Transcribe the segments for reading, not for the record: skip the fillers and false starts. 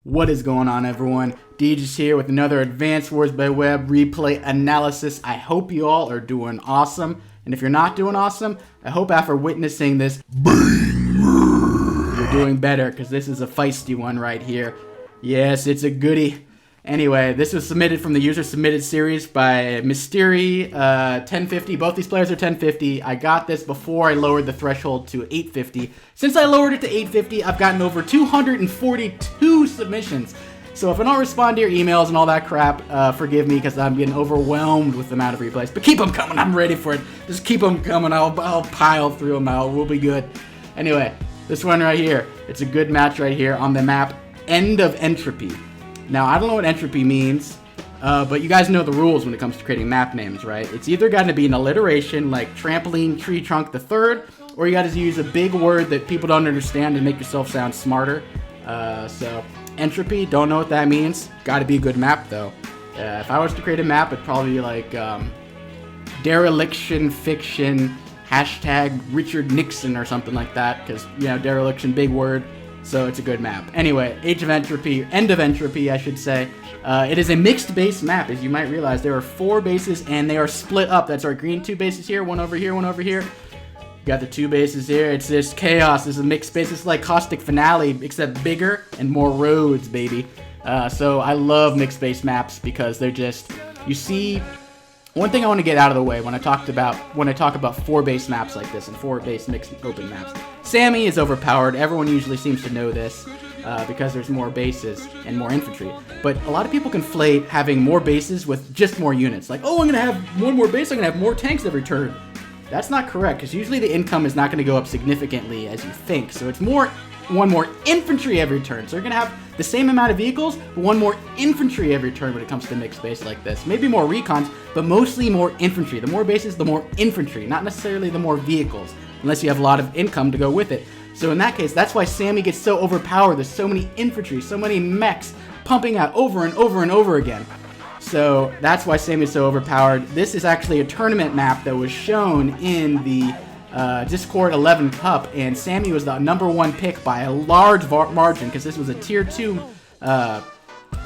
What is going on, everyone? Deej here with another Advanced Wars by Web replay analysis. I hope you all are doing awesome. And if you're not doing awesome, I hope after witnessing this you're doing better, because this is a feisty one right here. Yes, it's a goodie. Anyway, this was submitted from the user submitted series by Mystery 1050. Both these players are 1050. I got this before I lowered the threshold to 850. Since I lowered it to 850, I've gotten over 242 submissions. So if I don't respond to your emails and all that crap, forgive me, because I'm getting overwhelmed with the amount of replays. But keep them coming. I'm ready for it. Just keep them coming. I'll pile through them out. We'll be good. Anyway, this one right here. It's a good match right here on the map End of Entropy. Now, I don't know what entropy means, but you guys know the rules when it comes to creating map names, right? It's either got to be an alliteration like trampoline tree trunk the third, or you got to use a big word that people don't understand and make yourself sound smarter. So, entropy, don't know what that means. Got to be a good map, though. If I was to create a map, it'd probably be like dereliction fiction, hashtag Richard Nixon or something like that, because, you know, dereliction, big word. So it's a good map. Anyway, End of Entropy, I should say. It is a mixed base map, as you might realize. There are 4 bases, and they are split up. That's our green 2 bases here, one over here, one over here. You got the 2 bases here. It's just chaos. This is a mixed base. It's like Caustic Finale, except bigger and more roads, baby. So I love mixed base maps because they're just, you see. One thing I want to get out of the way when I talk about 4 base maps like this and 4 base mixed open maps. Sammy is overpowered. Everyone usually seems to know this because there's more bases and more infantry. But a lot of people conflate having more bases with just more units. Like, oh, I'm going to have one more base, I'm going to have more tanks every turn. That's not correct, because usually the income is not going to go up significantly as you think. So it's one more infantry every turn. So you're going to have the same amount of vehicles, but one more infantry every turn when it comes to mixed base like this. Maybe more recons, but mostly more infantry. The more bases, the more infantry, not necessarily the more vehicles, unless you have a lot of income to go with it. So in that case, that's why Sammy gets so overpowered. There's so many infantry, so many mechs pumping out over and over and over again. So that's why Sammy's so overpowered. This is actually a tournament map that was shown in the Discord 11 Cup, and Sammy was the #1 pick by a large margin, because this was a tier 2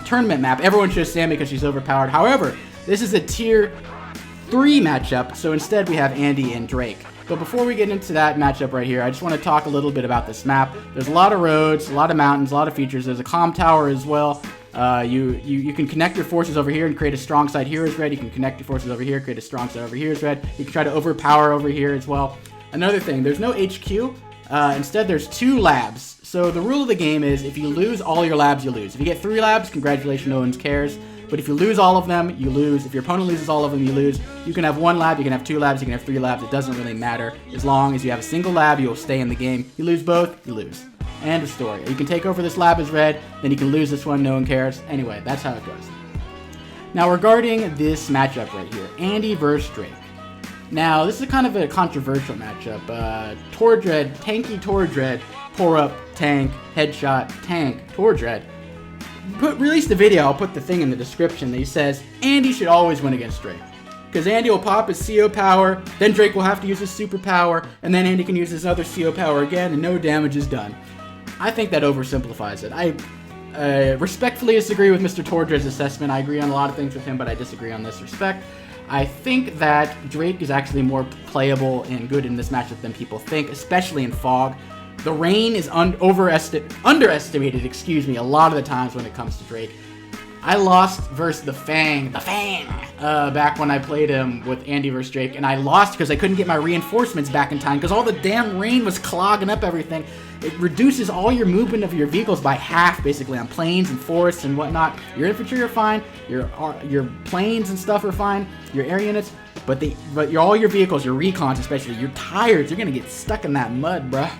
tournament map. Everyone chose Sammy because she's overpowered. However, this is a tier 3 matchup, so instead we have Andy and Drake. But before we get into that matchup right here, I just want to talk a little bit about this map. There's a lot of roads, a lot of mountains, a lot of features. There's a comm tower as well. You can connect your forces over here and create a strong side here as red. You can connect your forces over here, create a strong side over here as red. You can try to overpower over here as well. Another thing, there's no HQ. Instead, there's 2 labs. So the rule of the game is if you lose all your labs, you lose. If you get 3 labs, congratulations, no one cares. But if you lose all of them, you lose. If your opponent loses all of them, you lose. You can have 1 lab, you can have 2 labs, you can have 3 labs. It doesn't really matter. As long as you have a single lab, you'll stay in the game. You lose both, you lose. End of story. You can take over this lab as red, then you can lose this one, no one cares. Anyway, that's how it goes. Now regarding this matchup right here, Andy versus Drake. Now, this is kind of a controversial matchup. Tordred, tanky Tordred, pour up, tank, headshot, tank, Tordred. Released a video, I'll put the thing in the description, that he says Andy should always win against Drake. Because Andy will pop his CO power, then Drake will have to use his super power, and then Andy can use his other CO power again, and no damage is done. I think that oversimplifies it. I respectfully disagree with Mr. Tordred's assessment. I agree on a lot of things with him, but I disagree on this respect. I think that Drake is actually more playable and good in this matchup than people think, especially in Fog. The rain is underestimated, a lot of the times when it comes to Drake. I lost versus the Fang, back when I played him with Andy versus Drake, and I lost because I couldn't get my reinforcements back in time because all the damn rain was clogging up everything. It reduces all your movement of your vehicles by half, basically, on plains and forests and whatnot. Your infantry are fine, your planes and stuff are fine, your air units, but all your vehicles, your recons especially, your tires, you're gonna get stuck in that mud, bruh.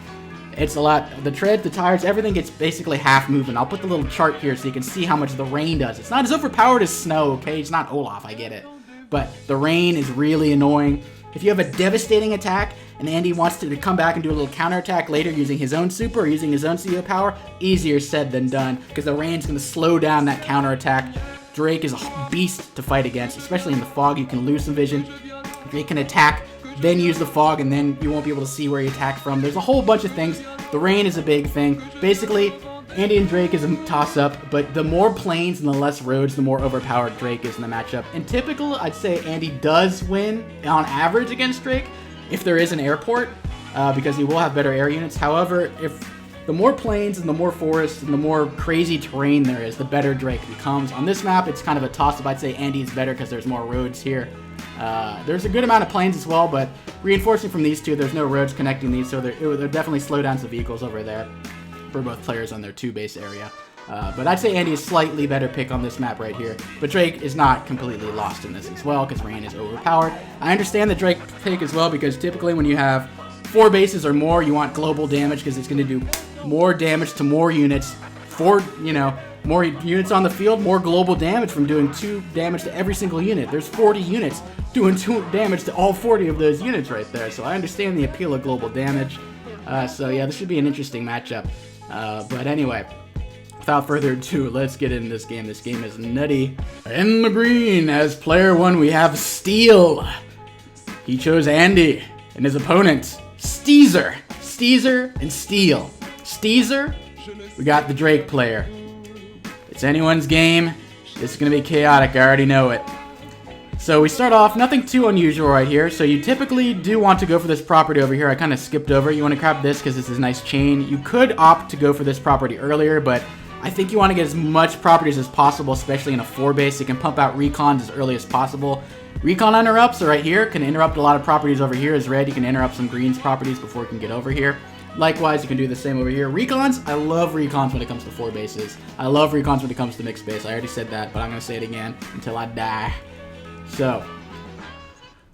It's a lot. The tread, the tires, everything gets basically half moving. I'll put the little chart here so you can see how much the rain does. It's not as overpowered as snow, okay? It's not Olaf, I get it. But the rain is really annoying. If you have a devastating attack and Andy wants to come back and do a little counterattack later using his own super or using his own CO power, easier said than done, because the rain's going to slow down that counterattack. Drake is a beast to fight against, especially in the fog. You can lose some vision. Drake can attack, then use the fog, and then you won't be able to see where he attacked from. There's a whole bunch of things. The rain is a big thing. Basically, Andy and Drake is a toss-up, but the more planes and the less roads, the more overpowered Drake is in the matchup. In typical, I'd say Andy does win on average against Drake if there is an airport, because he will have better air units. However, if the more plains and the more forests and the more crazy terrain there is, the better Drake becomes. On this map, it's kind of a toss-up. I'd say Andy's better because there's more roads here. There's a good amount of plains as well, but reinforcing from these two, there's no roads connecting these, so they're definitely slow down some vehicles over there for both players on their 2-base area. But I'd say Andy is slightly better pick on this map right here. But Drake is not completely lost in this as well, because Rain is overpowered. I understand the Drake pick as well, because typically when you have 4 bases or more, you want global damage, because it's going to do more damage to more units. More units on the field, more global damage from doing 2 damage to every single unit. There's 40 units doing 2 damage to all 40 of those units right there. So I understand the appeal of global damage. So yeah, this should be an interesting matchup. But anyway, without further ado, let's get into this game. This game is Nutty. In the green, as player 1, we have Steel. He chose Andy, and his opponent, Steezer. Steezer and Steel. Steezer, we got the Drake player. It's anyone's game. This is going to be chaotic, I already know it. So we start off, nothing too unusual right here. So you typically do want to go for this property over here. I kind of skipped over. You want to grab this because this is a nice chain. You could opt to go for this property earlier, but I think you want to get as much properties as possible, especially in a 4-base. You can pump out recons as early as possible. Recon interrupts are right here. Can interrupt a lot of properties over here as red. You can interrupt some greens properties before it can get over here. Likewise, you can do the same over here. Recons, I love recons when it comes to 4 bases. I love recons when it comes to mixed base. I already said that, but I'm going to say it again until I die. So,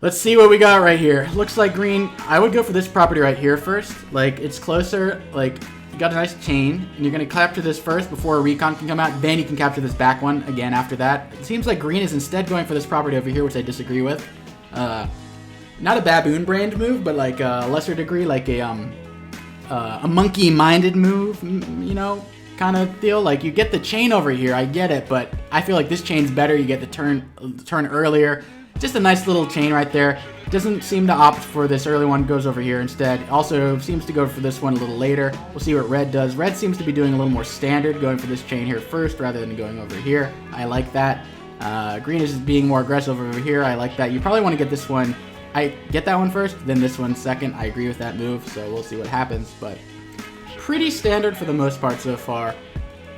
let's see what we got right here. Looks like green. I would go for this property right here first. Like, it's closer. Like, you got a nice chain, and you're going to capture this first before a recon can come out. Then you can capture this back one again after that. It seems like green is instead going for this property over here, which I disagree with. Not a baboon brand move, but like a lesser degree, like a monkey-minded move, you know, kind of deal. Like, you get the chain over here, I get it, but I feel like this chain's better. You get the turn earlier. Just a nice little chain right there. Doesn't seem to opt for this early one, goes over here instead. Also seems to go for this one a little later. We'll see what red does. Red seems to be doing a little more standard, going for this chain here first rather than going over here. I like that. Green is being more aggressive over here. I like that. You probably want to get this one. I get that one first, then this one second. I agree with that move, so we'll see what happens, but pretty standard for the most part so far.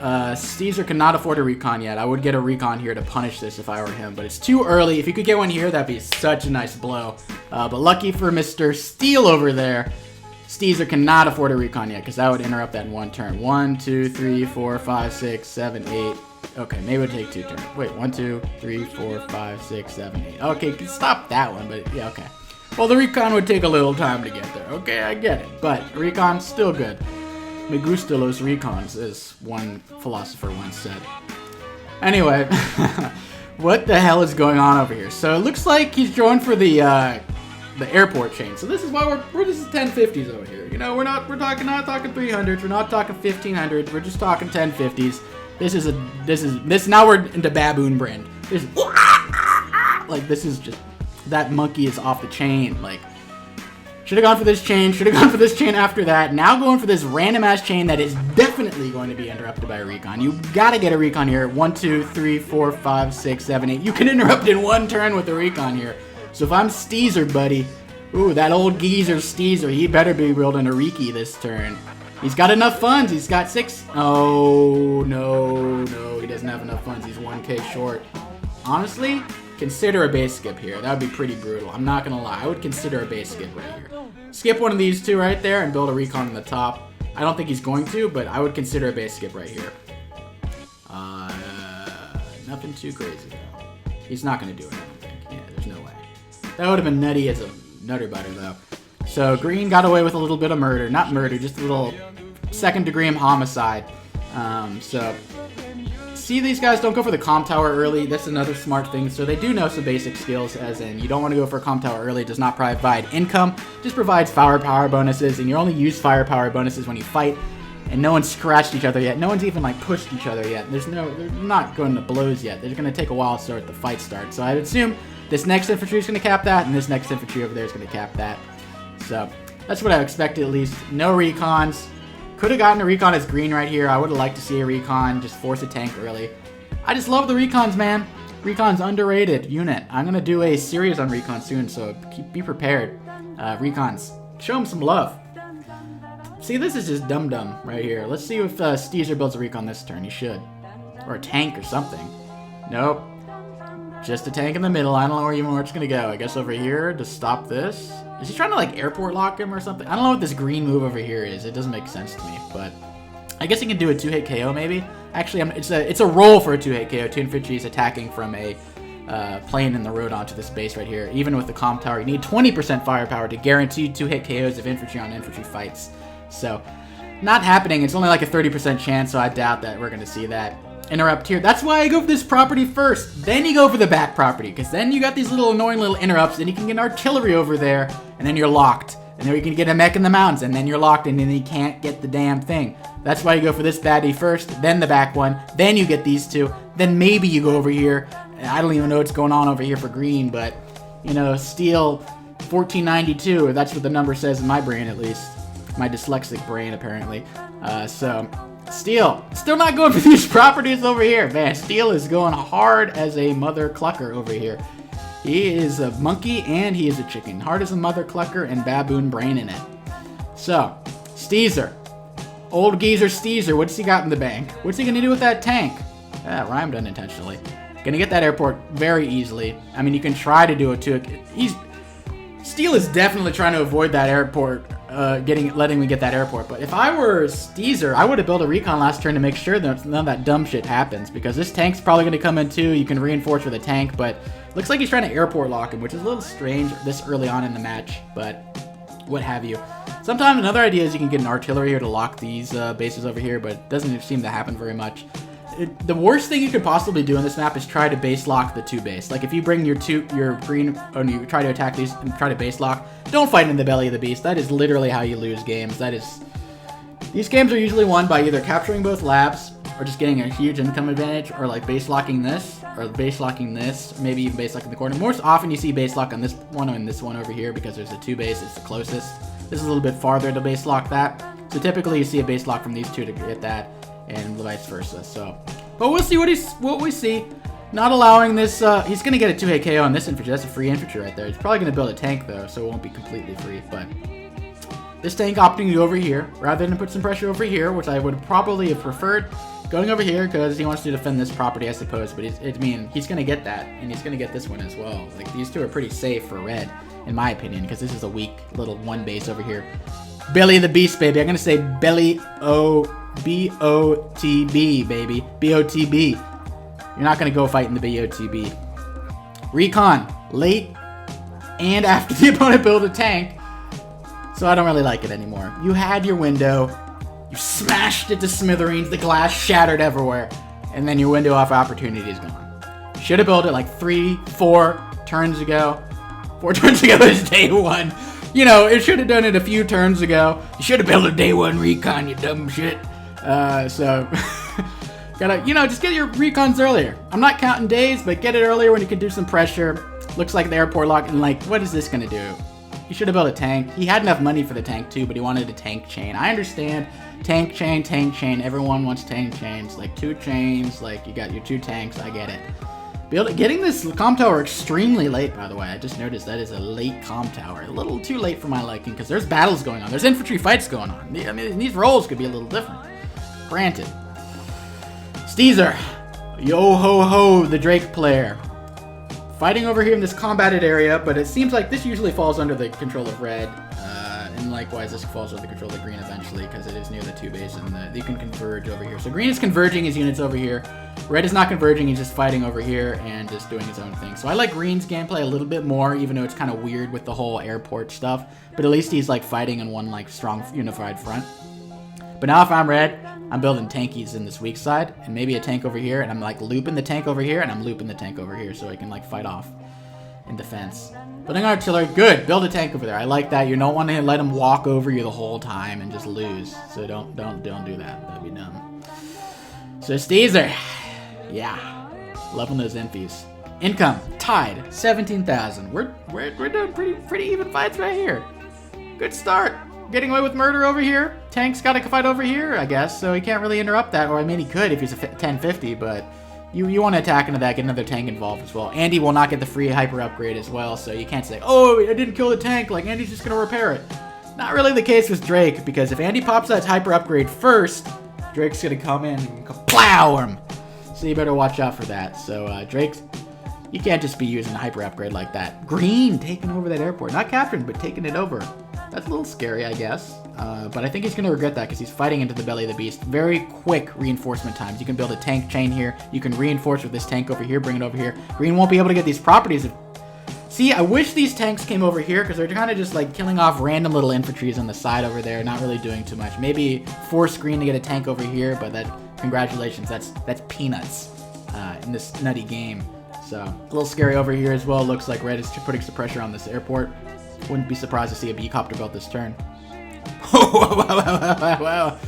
Steezer cannot afford a recon yet. I would get a recon here to punish this if I were him, but it's too early. If you could get one here, that'd be such a nice blow. But lucky for Mr. Steel over there, Steezer cannot afford a recon yet, because that would interrupt that in 1 turn. 1, 2, 3, 4, 5, 6, 7, 8. Okay, maybe it would take 2 turns. Wait, 1, 2, 3, 4, 5, 6, 7, 8. Okay, stop that one, but yeah, okay. Well, the recon would take a little time to get there. Okay, I get it, but recon's still good. Me gusta los recons, as one philosopher once said. Anyway, what the hell is going on over here? So it looks like he's going for the airport chain. So this is why this is 1050s over here. You know, we're not talking 300s, we're not talking 1500s, we're just talking 1050s. This now we're into baboon brand. This is just, that monkey is off the chain. Like, should have gone for this chain, should have gone for this chain after that. Now going for this random ass chain that is definitely going to be interrupted by a recon. You gotta get a recon here. 1, 2, 3, 4, 5, 6, 7, 8. You can interrupt in 1 turn with a recon here. So if I'm Steezer, buddy, ooh, that old geezer Steezer, he better be wielding a Riki this turn. He's got enough funds. He's got 6. Oh, no, he doesn't have enough funds. He's 1k short. Honestly, consider a base skip here. That would be pretty brutal. I'm not going to lie. I would consider a base skip right here. Skip one of these two right there and build a recon on the top. I don't think he's going to, but I would consider a base skip right here. Nothing too crazy, though. He's not going to do it, I don't think. Yeah, there's no way. That would have been nutty as a nutter butter, though. So green got away with a little bit of murder. Not murder, just a little second-degree homicide. So see, these guys don't go for the comm tower early. That's another smart thing. So they do know some basic skills, as in you don't want to go for a comm tower early. It does not provide income. Just provides firepower bonuses, and you only use firepower bonuses when you fight. And no one's scratched each other yet. No one's even like pushed each other yet. They're not going to blows yet. They're going to take a while to start the fight start. So I would assume this next infantry is going to cap that, and this next infantry over there is going to cap that. So that's what I expected, at least. No recons. Could have gotten a recon as green right here. I would have liked to see a recon, just force a tank early. I just love the recons, man. Recon's underrated unit. I'm going to do a series on recon soon, so be prepared. Recons, show them some love. See, this is just dum-dum right here. Let's see if Steezer builds a recon this turn. He should. Or a tank or something. Nope. Just a tank in the middle. I don't know where it's going to go. I guess over here to stop this. Is he trying to, like, airport lock him or something? I don't know what this green move over here is. It doesn't make sense to me, but I guess he can do a 2-hit KO maybe. Actually, it's a roll for a 2-hit KO. 2 infantry is attacking from a plane in the road onto this base right here. Even with the comm tower, you need 20% firepower to guarantee 2-hit KOs of infantry on infantry fights. So, not happening. It's only like a 30% chance, so I doubt that we're going to see that. Interrupt here. That's why I go for this property first. Then you go for the back property, because then you got these little annoying little interrupts, then you can get artillery over there, and then you're locked. And then you can get a mech in the mountains, and then you're locked, and then you can't get the damn thing. That's why you go for this baddie first, then the back one, then you get these two, then maybe you go over here. I don't even know what's going on over here for green, but, you know, Steel0492, that's what the number says in my brain at least. My dyslexic brain, apparently. So, Steel, still not going for these properties over here. Man, Steel is going hard as a mother clucker over here. He is a monkey and he is a chicken. Hard as a mother clucker and baboon brain in it. So, Steezer. Old geezer Steezer, what's he got in the bank? What's he going to do with that tank? That rhymed unintentionally. Going to get that airport very easily. I mean, you can try to do it too. Steel is definitely trying to avoid that airport, letting me get that airport. But if I were Steezer, I would have built a recon last turn to make sure that none of that dumb shit happens. Because this tank's probably going to come in too. You can reinforce with a tank, but looks like he's trying to airport lock him, which is a little strange this early on in the match. But what have you. Sometimes another idea is you can get an artillery here to lock these bases over here, but it doesn't seem to happen very much. The worst thing you could possibly do in this map is try to base lock the 2 base. Like if you bring your green, and you try to attack these and try to base lock, don't fight in the belly of the beast. That is literally how you lose games. These games are usually won by either capturing both labs, or just getting a huge income advantage, or like base locking this, or base locking this, maybe even base locking the corner. More often you see base lock on this one and this one over here because there's a 2 base, it's the closest. This is a little bit farther to base lock that. So typically you see a base lock from these two to get that, and vice versa. So, but we'll see what we see. Not allowing this, he's gonna get a 2-hit KO on this infantry. That's a free infantry right there. He's probably gonna build a tank though, so it won't be completely free, but this tank opting to go over here, rather than put some pressure over here, which I would probably have preferred going over here, because he wants to defend this property, I suppose, but he's gonna get that, and he's gonna get this one as well. Like, these two are pretty safe for red, in my opinion, because this is a weak little 1 base over here. Belly of the beast, baby. I'm gonna say belly B-O-T-B, baby. B-O-T-B. You're not gonna go fight in the B-O-T-B. Recon, late and after the opponent build a tank, so I don't really like it anymore. You had your window, you smashed it to smithereens, the glass shattered everywhere, and then your window of opportunity is gone. Should have built it like 3-4 turns ago. 4 turns ago is day 1. You know, it should have done it a few turns ago. You should have built a day 1 recon, you dumb shit. So, gotta, you know, just get your recons earlier. I'm not counting days, but get it earlier when you can do some pressure. Looks like the airport lock, and like, what is this gonna do? He should have built a tank. He had enough money for the tank too, but he wanted a tank chain. I understand. Tank chain. Everyone wants tank chains. Like 2 chains, like you got your 2 tanks. I get it. Getting this comm tower extremely late, by the way. I just noticed that is a late comm tower. A little too late for my liking, because there's battles going on. There's infantry fights going on. I mean, these roles could be a little different. Granted. Steezer. Yo ho ho, the Drake player. Fighting over here in this combated area, but it seems like this usually falls under the control of red. And likewise, this falls under the control of green eventually, because it is near the 2 base, and you can converge over here. So green is converging his units over here. Red is not converging, he's just fighting over here and just doing his own thing. So I like green's gameplay a little bit more, even though it's kind of weird with the whole airport stuff. But at least he's like fighting in one like strong unified front. But now if I'm red, I'm building tankies in this weak side, and maybe a tank over here, and I'm like looping the tank over here, and I'm looping the tank over here so I can like fight off in defense. Building artillery, good. Build a tank over there. I like that. You don't want to let him walk over you the whole time and just lose. So don't do that. That'd be dumb. So Steezer, yeah, loving those infies. Income tied, 17,000. We're doing pretty even fights right here. Good start. getting away with murder over here. Tank's got to fight over here, I guess, so he can't really interrupt that. Or, I mean, he could if he's a 1050, but you want to attack into that, get another tank involved as well. Andy will not get the free hyper upgrade as well, so you can't say, oh, I didn't kill the tank, like, Andy's just going to repair it. Not really the case with Drake, because if Andy pops that hyper upgrade first, Drake's going to come in and plow him. So you better watch out for that. So, Drake's... You can't just be using a hyper upgrade like that. Green taking over that airport. Not capturing, but taking it over. That's a little scary, I guess. But I think he's going to regret that because he's fighting into the belly of the beast. Very quick reinforcement times. You can build a tank chain here. You can reinforce with this tank over here, bring it over here. Green won't be able to get these properties. See, I wish these tanks came over here because they're kind of just like killing off random little infantries on the side over there, not really doing too much. Maybe force Green to get a tank over here, but congratulations, that's peanuts in this nutty game. So, a little scary over here as well. Looks like Red is putting some pressure on this airport. Wouldn't be surprised to see a B-copter built this turn. Wow.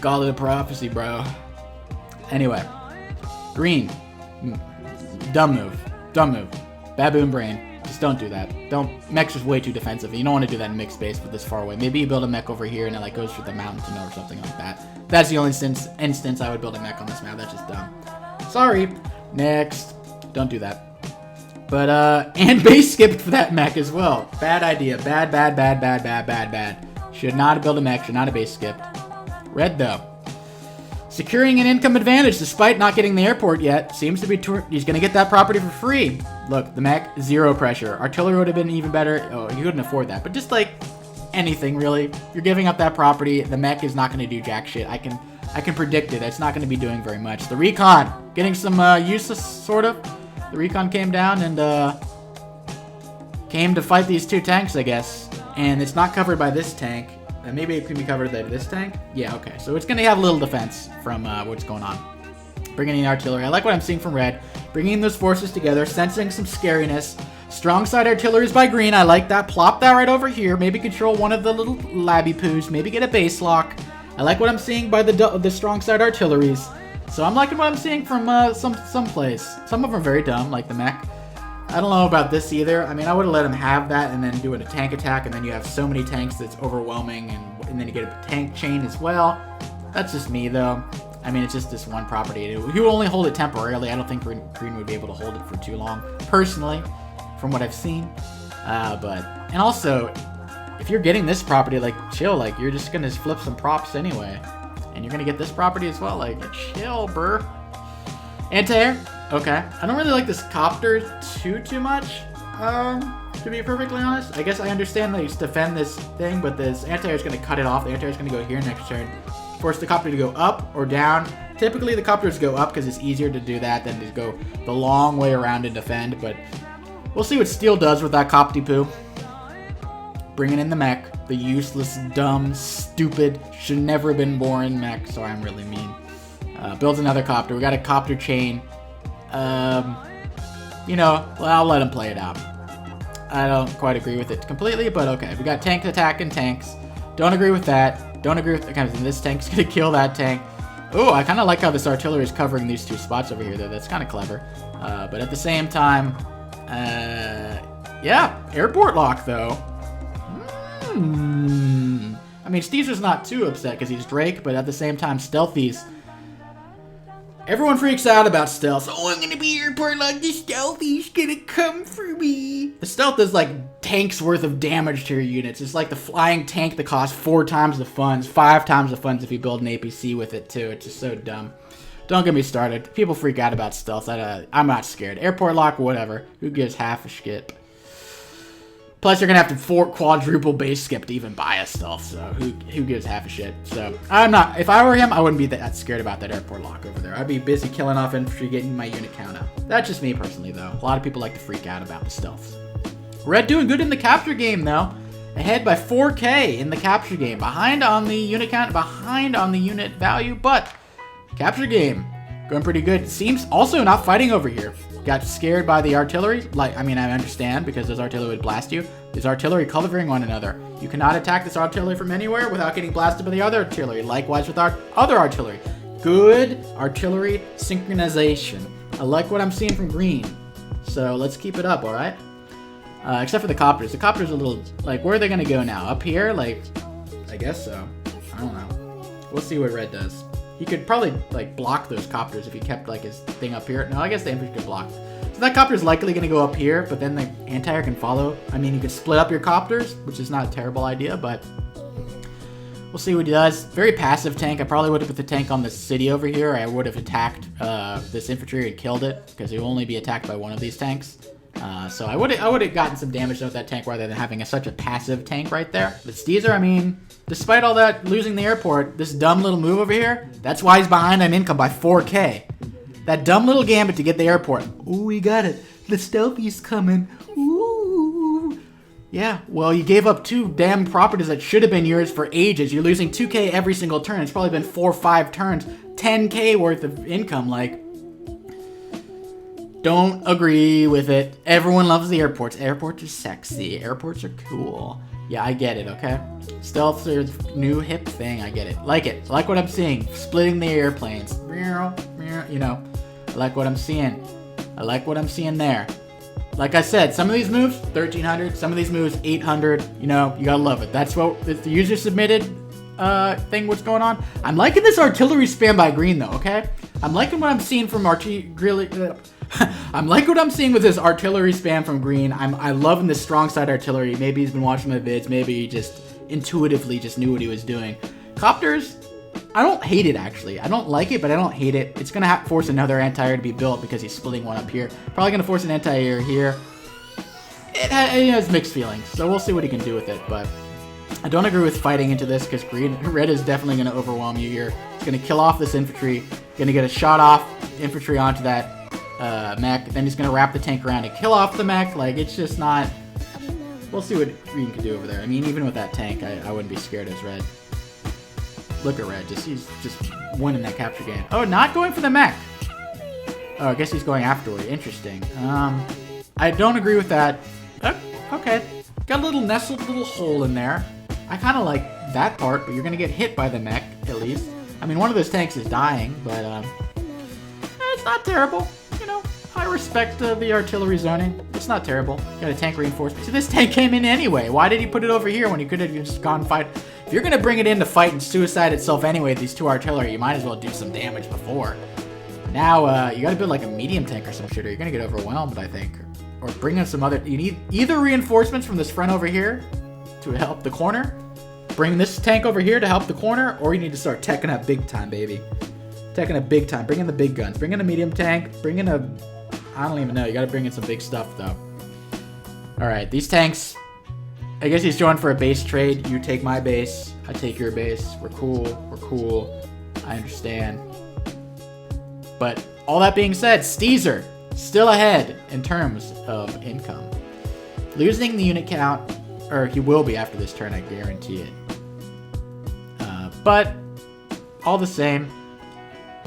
Call it a prophecy, bro. Anyway. Green. Dumb move. Baboon brain. Just don't do that. Mech's is way too defensive. You don't want to do that in mixed base with this far away. Maybe you build a mech over here and it like goes through the mountain to know or something like that. That's the only instance I would build a mech on this map. That's just dumb. Sorry. Next. Don't do that. But, and base skipped for that mech as well. Bad idea. Bad. Should not have built a mech. Should not have base skipped. Red, though. Securing an income advantage despite not getting the airport yet. Seems to be... He's going to get that property for free. Look, the mech, zero pressure. Artillery would have been even better. Oh, he couldn't afford that. But just, like, anything, really. You're giving up that property. The mech is not going to do jack shit. I can predict it. It's not going to be doing very much. The recon. Getting some useless, sort of. The recon came down and came to fight these two tanks, I guess. And it's not covered by this tank. Maybe it can be covered by this tank? Yeah, okay. So it's going to have a little defense from what's going on. Bringing in artillery. I like what I'm seeing from Red. Bringing those forces together, sensing some scariness. Strong side artillery is by Green. I like that. Plop that right over here. Maybe control one of the little labby poos. Maybe get a base lock. I like what I'm seeing by the strong side artilleries. So I'm liking what I'm seeing from some place. Some of them are very dumb, like the mech. I don't know about this either. I mean, I would have let him have that and then do a tank attack, and then you have so many tanks that's overwhelming, and then you get a tank chain as well. That's just me, though. I mean, it's just this one property. He would only hold it temporarily. I don't think Green would be able to hold it for too long, personally, from what I've seen. And also, if you're getting this property, like, chill. Like, you're just going to flip some props anyway. And you're going to get this property as well. Like, chill, brr. Anti-air. Okay. I don't really like this copter too much, to be perfectly honest. I guess I understand that you defend this thing, but this anti-air is going to cut it off. The anti-air is going to go here next turn. Force the copter to go up or down. Typically, the copters go up because it's easier to do that than to go the long way around and defend. But we'll see what Steel does with that copty poo. Bringing in the mech. The useless, dumb, stupid, should never have been born mech. Sorry, I'm really mean. Builds another copter. We got a copter chain. You know, well, I'll let him play it out. I don't quite agree with it completely, but okay. We got tank attacking tanks. Don't agree with that. Don't agree with the kind of thing. This tank's gonna kill that tank. Oh, I kind of like how this artillery is covering these two spots over here, though. That's kind of clever. But at the same time, yeah, airport lock, though. I mean, Steezer's not too upset because he's Drake, but at the same time, Stealthy's... Everyone freaks out about stealth. Oh, I'm gonna be airport lock. The Stealthy's gonna come for me. The stealth is like tanks worth of damage to your units. It's like the flying tank that costs 4 times the funds, 5 times the funds if you build an APC with it too. It's just so dumb. Don't get me started. People freak out about stealth. I'm not scared. Airport lock, whatever. Who gives half a shit? Plus, you're gonna have to quadruple base skip to even buy a stealth, so who gives half a shit? So, I'm not, if I were him, I wouldn't be that scared about that airport lock over there. I'd be busy killing off infantry, getting my unit count up. That's just me personally, though. A lot of people like to freak out about the stealth. Red doing good in the capture game, though. Ahead by 4K in the capture game. Behind on the unit count, behind on the unit value, but capture game going pretty good. Seems also not fighting over here. Got scared by the artillery. Like, I mean, I understand because this artillery would blast you. There's artillery covering one another. You cannot attack this artillery from anywhere without getting blasted by the other artillery. Likewise with our other artillery. Good artillery synchronization. I like what I'm seeing from Green. So let's keep it up, all right? Except for the copters. The copters are a little, like, where are they going to go now? Up here? Like, I guess so. I don't know. We'll see what red does. He could probably like block those copters if he kept like his thing up here. No, I guess the infantry could block. So that copter's likely going to go up here, but then the anti-air can follow. I mean, you could split up your copters, which is not a terrible idea, but we'll see what he does. Very passive tank. I probably would have put the tank on the city over here. I would have attacked this infantry and killed it, because it will only be attacked by one of these tanks. So I would have gotten some damage with that tank rather than having such a passive tank right there. But Steezer, I mean, despite all that losing the airport, this dumb little move over here, that's why he's behind on income by 4K. That dumb little gambit to get the airport. Ooh, we got it. The stealthy's coming. Ooh. Yeah, well, you gave up 2 damn properties that should have been yours for ages. You're losing 2K every single turn. It's probably been 4 or 5 turns. 10K worth of income, like... Don't agree with it. Everyone loves the airports. Airports are sexy. Airports are cool. Yeah, I get it, okay? Stealth's a new hip thing. I get it. Like it. Like what I'm seeing. Splitting the airplanes. You know, I like what I'm seeing. I like what I'm seeing there. Like I said, some of these moves, 1,300. Some of these moves, 800. You know, you gotta love it. That's what the user submitted thing, what's going on. I'm liking this artillery spam by green, though, okay? I'm liking what I'm seeing from I'm like what I'm seeing with this artillery spam from green. I'm loving this strong side artillery. Maybe he's been watching my vids. Maybe he just intuitively just knew what he was doing. Copters, I don't hate it, actually. I don't like it, but I don't hate it. It's going to force another anti-air to be built because he's splitting one up here. Probably going to force an anti-air here. It has mixed feelings, so we'll see what he can do with it, but I don't agree with fighting into this because red is definitely going to overwhelm you here. It's going to kill off this infantry. Going to get a shot off infantry onto that mech, then he's gonna wrap the tank around and kill off the mech. Like, it's just not... We'll see what green can do over there. I mean, even with that tank, I wouldn't be scared as red. Look at red, he's just winning that capture game. Oh, not going for the mech! Oh, I guess he's going afterward. Interesting. I don't agree with that. Okay. Got a little nestled little hole in there. I kind of like that part, but you're gonna get hit by the mech, at least. I mean, one of those tanks is dying, but it's not terrible. You know, I respect the artillery zoning. It's not terrible. Got a tank reinforcement. See, this tank came in anyway. Why did he put it over here when he could have just gone fight? If you're going to bring it in to fight and suicide itself anyway, these 2 artillery, you might as well do some damage before. Now, you got to build like a medium tank or some shit, or you're going to get overwhelmed, I think. Or bring in some other... You need either reinforcements from this front over here to help the corner. Bring this tank over here to help the corner, or you need to start teching up big time, baby. Teching up big time. Bring in the big guns. Bring in a medium tank. Bring in a... I don't even know. You gotta bring in some big stuff, though. Alright, these tanks... I guess he's going for a base trade. You take my base. I take your base. We're cool. We're cool. I understand. But, all that being said, Steezer still ahead in terms of income. Losing the unit count... Or he will be after this turn, I guarantee it. But, all the same...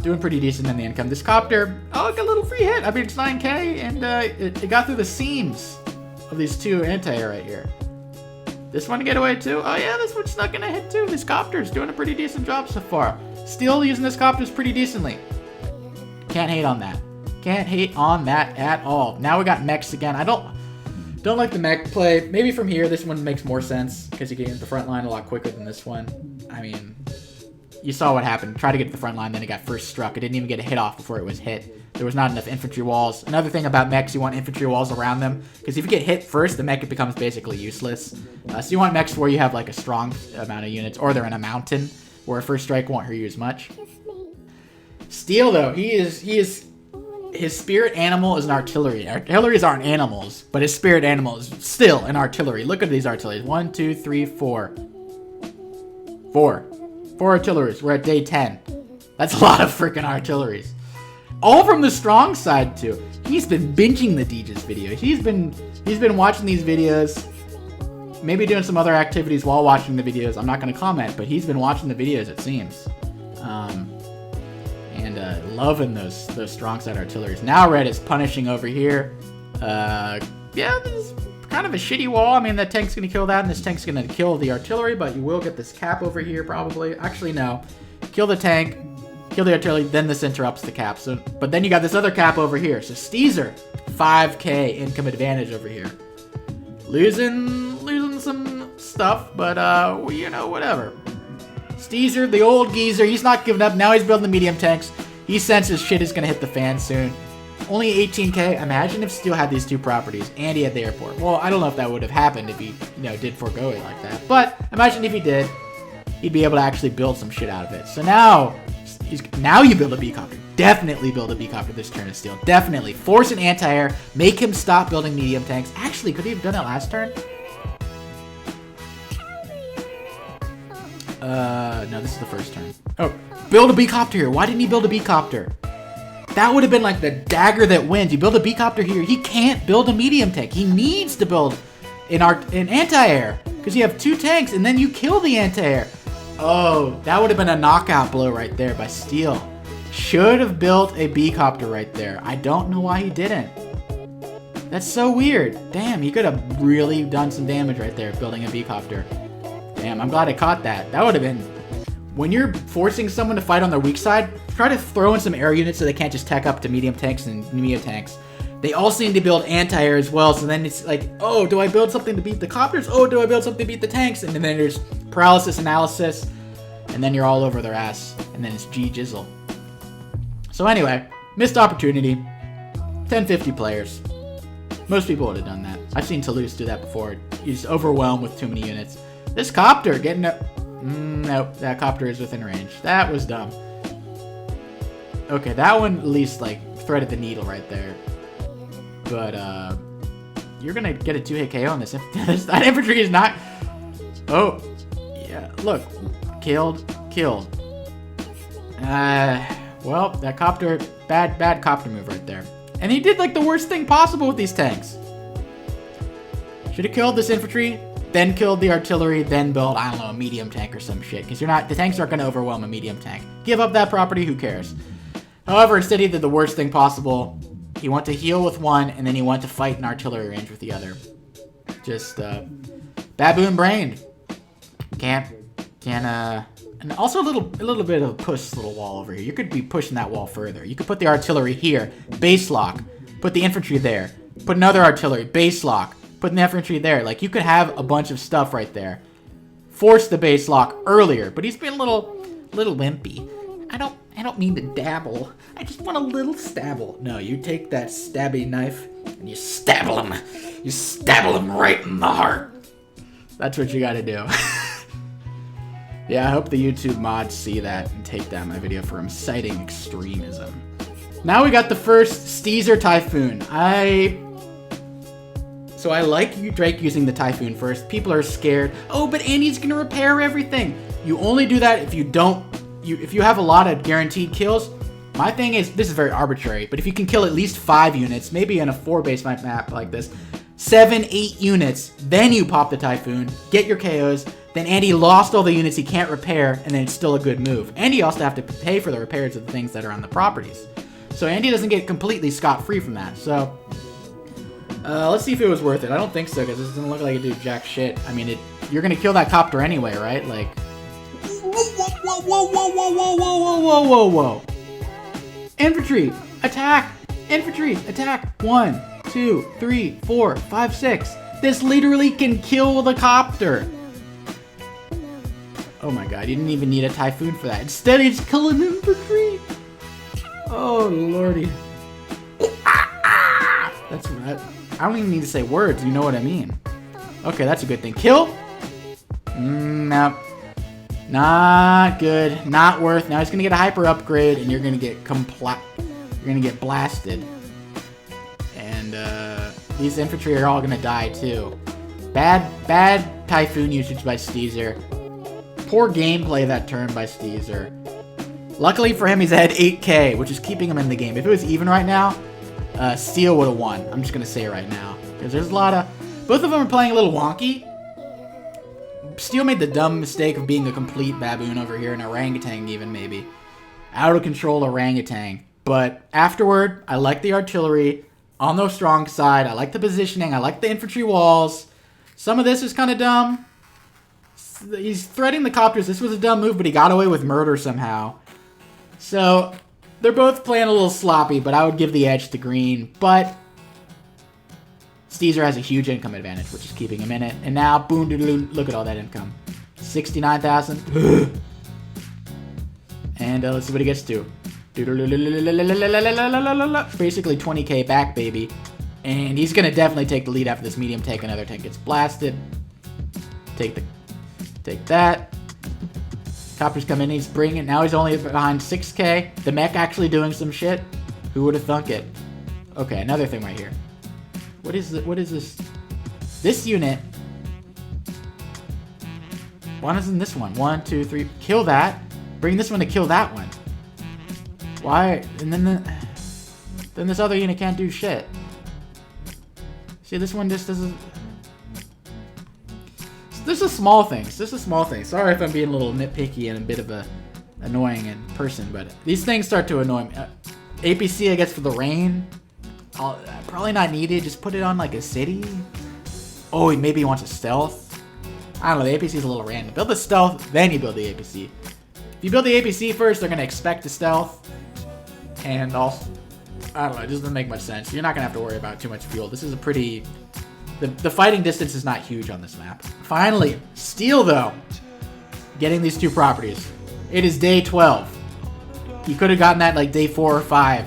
Doing pretty decent in the income. This copter, oh, got a little free hit. I mean, it's 9K, and it got through the seams of these 2 anti-air right here. This one to get away too? Oh yeah, this one's not gonna hit too. This copter's doing a pretty decent job so far. Still using this copters pretty decently. Can't hate on that. Can't hate on that at all. Now we got mechs again. I don't like the mech play. Maybe from here, this one makes more sense because you get into the front line a lot quicker than this one. I mean... You saw what happened. Tried to get to the front line, then it got first struck. It didn't even get a hit off before it was hit. There was not enough infantry walls. Another thing about mechs, you want infantry walls around them, because if you get hit first, the mech becomes basically useless. So you want mechs where you have like a strong amount of units, or they're in a mountain, where a first strike won't hurt you as much. Steel, though, his spirit animal is an artillery. Artilleries aren't animals, but his spirit animal is still an artillery. Look at these artilleries. 1, 2, 3, 4. 4 artilleries. We're at day 10. That's a lot of freaking artilleries. All from the strong side too. He's been binging the DJ's video. He's been watching these videos, maybe doing some other activities while watching the videos. I'm not going to comment, but he's been watching the videos, it seems. And loving those strong side artilleries. Now red is punishing over here. Yeah, this is kind of a shitty wall. I mean, that tank's going to kill that, and this tank's going to kill the artillery, but you will get this cap over here, probably. Actually, no. Kill the tank, kill the artillery, then this interrupts the cap. So, but then you got this other cap over here. So, Steezer, 5K income advantage over here. Losing some stuff, but, well, you know, whatever. Steezer, the old geezer, he's not giving up. Now he's building the medium tanks. He senses shit is going to hit the fan soon. Only 18k. Imagine if Steel had these two properties and he had the airport. Well, I don't know if that would have happened if he, you know, did forego it like that. But imagine if he did, he'd be able to actually build some shit out of it. So now you build a B-copter. Definitely build a B-copter this turn of Steel. Definitely. Force an anti-air. Make him stop building medium tanks. Actually, could he have done that last turn? No, this is the first turn. Oh, build a B-copter here. Why didn't he build a B-copter? That would have been like the dagger that wins. You build a B-copter here. He can't build a medium tank. He needs to build an anti-air because you have two tanks and then you kill the anti-air. Oh, that would have been a knockout blow right there by Steel. Should have built a B-copter right there. I don't know why he didn't. That's so weird. Damn, he could have really done some damage right there building a B-copter. Damn, I'm glad I caught that. That would have been... When you're forcing someone to fight on their weak side, try to throw in some air units so they can't just tech up to medium tanks and medium tanks. They also need to build anti-air as well, so then it's like, oh, do I build something to beat the copters? Oh, do I build something to beat the tanks? And then there's paralysis analysis, and then you're all over their ass, and then it's G-jizzle. So anyway, missed opportunity. 1050 players. Most people would have done that. I've seen Toulouse do that before. He's overwhelmed with too many units. This copter getting a... nope, that copter is within range. That was dumb. Okay, that one at least, like, threaded the needle right there. But, you're gonna get a 2-hit KO on this. That infantry is not... Oh, yeah, look. Killed. Well, that copter... Bad copter move right there. And he did, like, the worst thing possible with these tanks. Should have killed this infantry... then killed the artillery, then build, I don't know, a medium tank or some shit. Because the tanks aren't going to overwhelm a medium tank. Give up that property, who cares? However, instead he did the worst thing possible. He went to heal with one, and then he went to fight in artillery range with the other. Just, baboon brained. And also a little bit of a push little wall over here. You could be pushing that wall further. You could put the artillery here, base lock. Put the infantry there. Put another artillery, base lock. Put the infantry there. Like, you could have a bunch of stuff right there. Force the base lock earlier, but he's been a little wimpy. I don't mean to dabble. I just want a little stabble. No, you take that stabby knife and you stabble him. You stabble him right in the heart. That's what you gotta do. Yeah, I hope the YouTube mods see that and take down my video for inciting extremism. Now we got the first Steezer Typhoon. So I like Drake using the Typhoon first. People are scared. Oh, but Andy's gonna repair everything. You only do that if you have a lot of guaranteed kills. My thing is, this is very arbitrary, but if you can kill at least 5 units, maybe in a 4-base map like this, 7, 8 units, then you pop the Typhoon, get your KOs, then Andy lost all the units he can't repair, and then it's still a good move. Andy also have to pay for the repairs of the things that are on the properties. So Andy doesn't get completely scot-free from that. So let's see if it was worth it. I don't think so, because it doesn't look like it did jack shit. I mean, you're gonna kill that copter anyway, right? Like, whoa. Infantry, attack! Infantry, attack! 1, 2, 3, 4, 5, 6. This literally can kill the copter. Oh my god, you didn't even need a Typhoon for that. Instead, it's killing infantry. Oh lordy. That's right. I don't even need to say words, you know what I mean. Okay, that's a good thing. Kill? No. Not good. Not worth. Now he's gonna get a hyper upgrade, and you're gonna get blasted. And these infantry are all gonna die too. Bad Typhoon usage by Steezer. Poor gameplay that turn by Steezer. Luckily for him, he's at 8k, which is keeping him in the game. If it was even right now, Steel would have won. I'm just gonna say it right now, because there's a lot of... Both of them are playing a little wonky. Steel made the dumb mistake of being a complete baboon over here, an orangutan even, maybe. Out of control orangutan. But afterward, I like the artillery on the strong side. I like the positioning. I like the infantry walls. Some of this is kind of dumb. He's threading the copters. This was a dumb move, but he got away with murder somehow. So, they're both playing a little sloppy, but I would give the edge to green. But Steezer has a huge income advantage, which is keeping him in it. And now, boom, look at all that income. 69,000. And let's see what he gets to. Basically 20k back, baby. And he's going to definitely take the lead after this medium tank. Another tank gets blasted. Take that. Copters come in, he's bringing it. Now he's only behind 6k. The mech actually doing some shit. Who would have thunk it? Okay, another thing right here. What is this? This unit. Why isn't this one? 1, 2, 3. Kill that. Bring this one to kill that one. Why? And then this other unit can't do shit. See, this one just doesn't. This is small things. This is small things. Sorry if I'm being a little nitpicky and a bit of a annoying in person, but these things start to annoy me. APC, I guess, for the rain. Probably not needed. Just put it on like a city. Oh, maybe he wants a stealth. I don't know. The APC is a little random. Build the stealth, then you build the APC. If you build the APC first, they're gonna expect the stealth, and also, I don't know. It doesn't make much sense. You're not gonna have to worry about too much fuel. This is a pretty. The fighting distance is not huge on this map. Finally, Steel though, getting these 2 properties. It is day 12. He could have gotten that like day 4 or 5.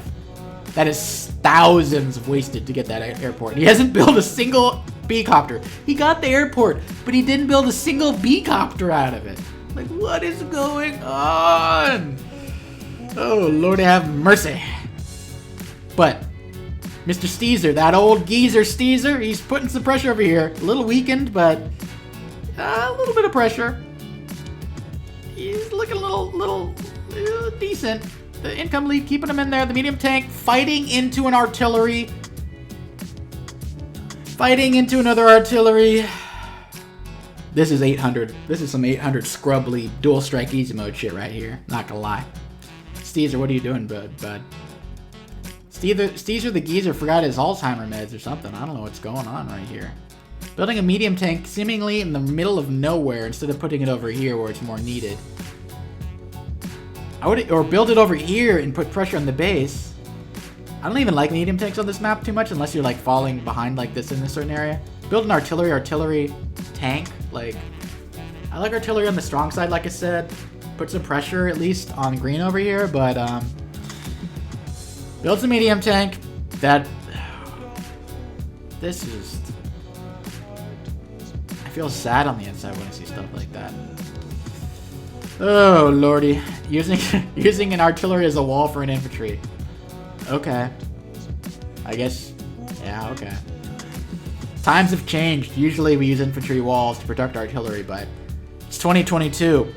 That is thousands wasted to get that airport. He hasn't built a single B-copter. He got the airport, but he didn't build a single B-copter out of it. Like, what is going on? Oh, Lord have mercy. But Mr. Steezer, that old geezer Steezer, he's putting some pressure over here. A little weakened, but a little bit of pressure. He's looking a little decent. The income lead keeping him in there. The medium tank fighting into an artillery. Fighting into another artillery. This is 800. This is some 800 scrubbly dual strike easy mode shit right here. Not gonna lie. Steezer, what are you doing, bud? Steezer the geezer forgot his Alzheimer meds or something. I don't know what's going on right here. Building a medium tank seemingly in the middle of nowhere instead of putting it over here where it's more needed. Or build it over here and put pressure on the base. I don't even like medium tanks on this map too much unless you're like falling behind like this in a certain area. Build an artillery tank. Like, I like artillery on the strong side, like I said. Put some pressure at least on green over here, but builds a medium tank. This is. I feel sad on the inside when I see stuff like that. Oh lordy, using an artillery as a wall for an infantry. Okay, I guess. Yeah, okay. Times have changed. Usually we use infantry walls to protect artillery, but it's 2022.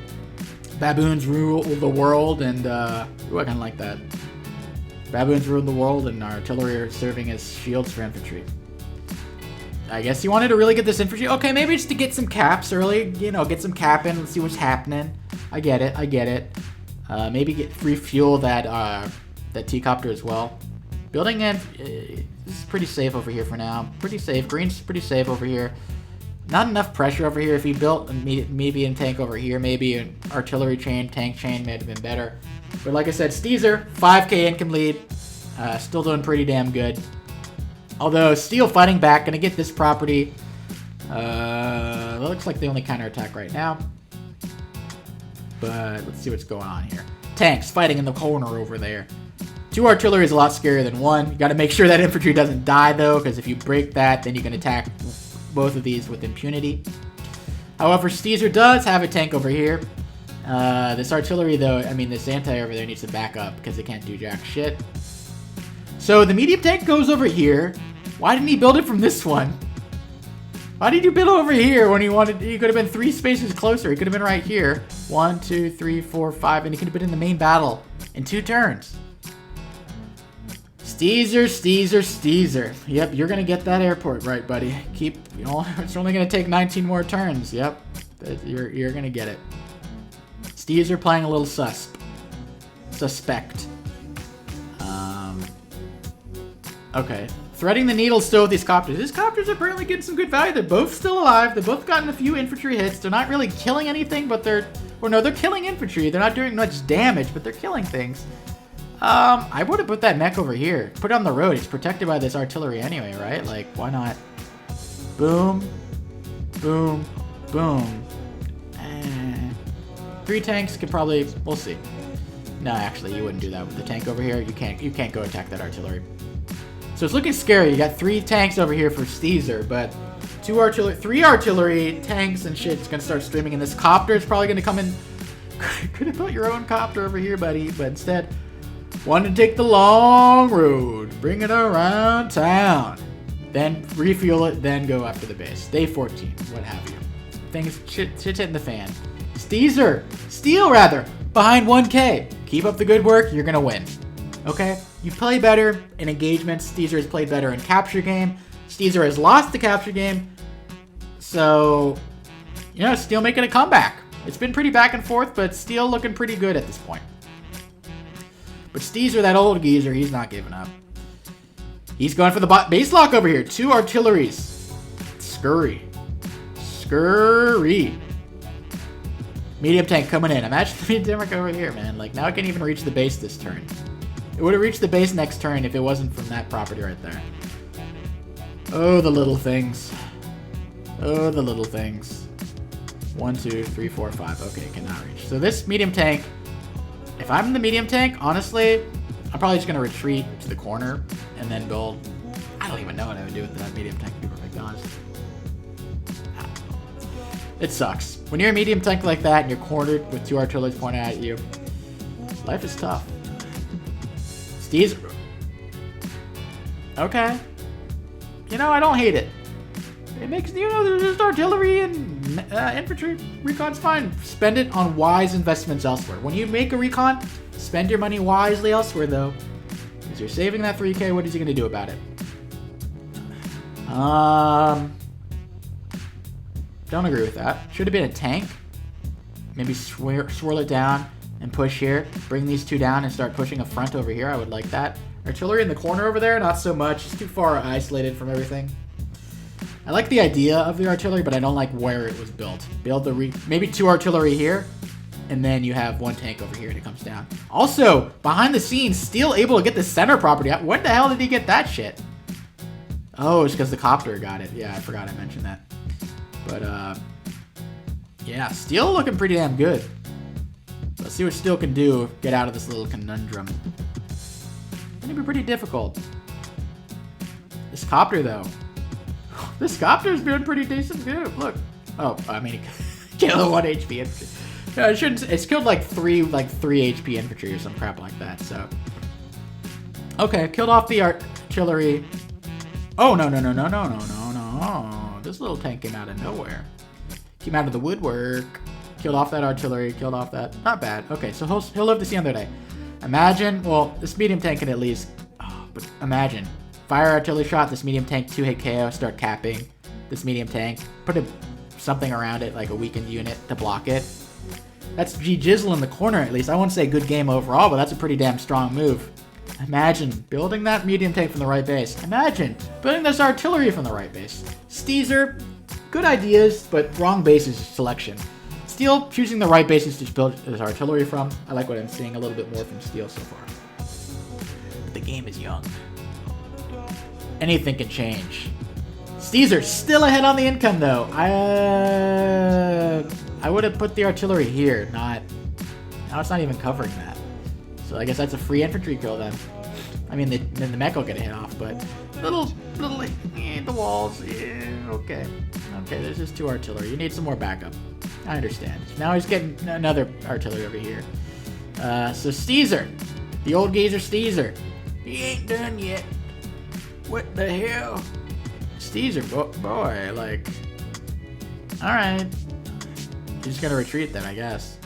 Baboons rule the world, and I kind of like that. Baboons rule the world, and artillery are serving as shields for infantry. I guess he wanted to really get this infantry. Okay, maybe just to get some caps early. You know, get some cap in. Let's see what's happening. I get it. Maybe refuel that T-copter as well. Building in this is pretty safe over here for now. Pretty safe. Green's pretty safe over here. Not enough pressure over here. If he built maybe a tank over here, maybe an artillery chain, tank chain may have been better. But like I said, Steezer, 5k income lead. Still doing pretty damn good. Although Steel fighting back, gonna get this property. Looks like they only counterattack right now. But let's see what's going on here. Tanks fighting in the corner over there. 2 artillery is a lot scarier than 1. You gotta make sure that infantry doesn't die though, because if you break that, then you can attack both of these with impunity. However, Steezer does have a tank over here. This artillery though, this anti over there needs to back up because it can't do jack shit. So the medium tank goes over here. Why didn't he build it from this one? Why did you build over here when he could have been 3 spaces closer. He could have been right here. 1, 2, 3, 4, 5, and he could have been in the main battle in 2 turns. Steezer. Yep, you're gonna get that airport right, buddy. It's only gonna take 19 more turns. Yep, you're gonna get it. Steezer playing a little suspect. Okay. Threading the needle still with these copters. These copters are apparently getting some good value. They're both still alive. They've both gotten a few infantry hits. They're not really killing anything, but they're killing infantry. They're not doing much damage, but they're killing things. I would have put that mech over here. Put it on the road. It's protected by this artillery anyway, right? Like, why not? Boom. Boom. Boom. 3 tanks could probably... We'll see. No, actually, you wouldn't do that with the tank over here. You can't go attack that artillery. So it's looking scary. You got 3 tanks over here for Steezer, but 3 artillery, tanks, and shit is going to start streaming, and this copter is probably going to come in. Could have put your own copter over here, buddy, but instead, wanted to take the long road, bring it around town, then refuel it, then go after the base. Day 14, what have you. Shit's hitting the fan. Steel rather, behind 1K. Keep up the good work, you're going to win. Okay? You play better in engagements. Steezer has played better in capture game. Steezer has lost the capture game. So, you know, Steel making a comeback. It's been pretty back and forth, but Steel looking pretty good at this point. But Steezer, that old geezer, he's not giving up. He's going for the base lock over here. 2 artilleries. Scurry. Medium tank coming in. Imagine the medium tank over here, man. Like, now it can even reach the base this turn. It would have reached the base next turn if it wasn't from that property right there. Oh, the little things. Oh, the little things. 1, 2, 3, 4, 5. Okay, cannot reach. So this medium tank, if I'm in the medium tank, honestly, I'm probably just going to retreat to the corner and then build. I don't even know what I would do with that medium tank, to be perfectly honest. It sucks. When you're a medium tank like that and you're cornered with 2 artillery pointing at you, life is tough. Steezer. Okay. You know, I don't hate it. It makes, you know, there's just artillery and infantry. Recon's fine. Spend it on wise investments elsewhere. When you make a recon, spend your money wisely elsewhere, though. Because you're saving that 3K, what is he going to do about it? Don't agree with that. Should have been a tank. Maybe swirl it down and push here. Bring these 2 down and start pushing a front over here. I would like that. Artillery in the corner over there, not so much. It's too far isolated from everything. I like the idea of the artillery, but I don't like where it was built. Build the maybe 2 artillery here, and then you have 1 tank over here and it comes down. Also, behind the scenes, Steel able to get the center property. When the hell did he get that shit? Oh, it's because the copter got it. Yeah, I forgot I mentioned that. But, yeah, Steel looking pretty damn good. Let's see what Steel can do. Get out of this little conundrum. It's gonna be pretty difficult. This copter, though. This copter's doing pretty decent too. Look. Oh, I mean, kill 1 HP infantry. No, it shouldn't. It's killed like 3 HP infantry or some crap like that. So, okay, killed off the artillery. Oh no! This little tank came out of nowhere. Came out of the woodwork. Killed off that artillery. Killed off that. Not bad. Okay, so he'll live to see another day. Imagine. Well, this medium tank can at least. Oh, but imagine. Fire artillery shot, this medium tank, 2-hit KO, start capping this medium tank. Put something around it, like a weakened unit, to block it. That's G-Jizzle in the corner, at least. I won't say good game overall, but that's a pretty damn strong move. Imagine building that medium tank from the right base. Imagine building this artillery from the right base. Steezer, good ideas, but wrong bases selection. Steel choosing the right bases to build his artillery from. I like what I'm seeing a little bit more from Steel so far. But the game is young. Anything can change. Steezer still ahead on the income though. I would have put the artillery here, not. Now it's not even covering that. So I guess that's a free infantry kill then. I mean, then the mech will get a hit off, but little the walls. Yeah, okay. There's just 2 artillery. You need some more backup. I understand. Now he's getting another artillery over here. So Steezer, the old geezer Steezer, he ain't done yet. What the hell? Steezer, boy, like... Alright. You're just gonna retreat then, I guess.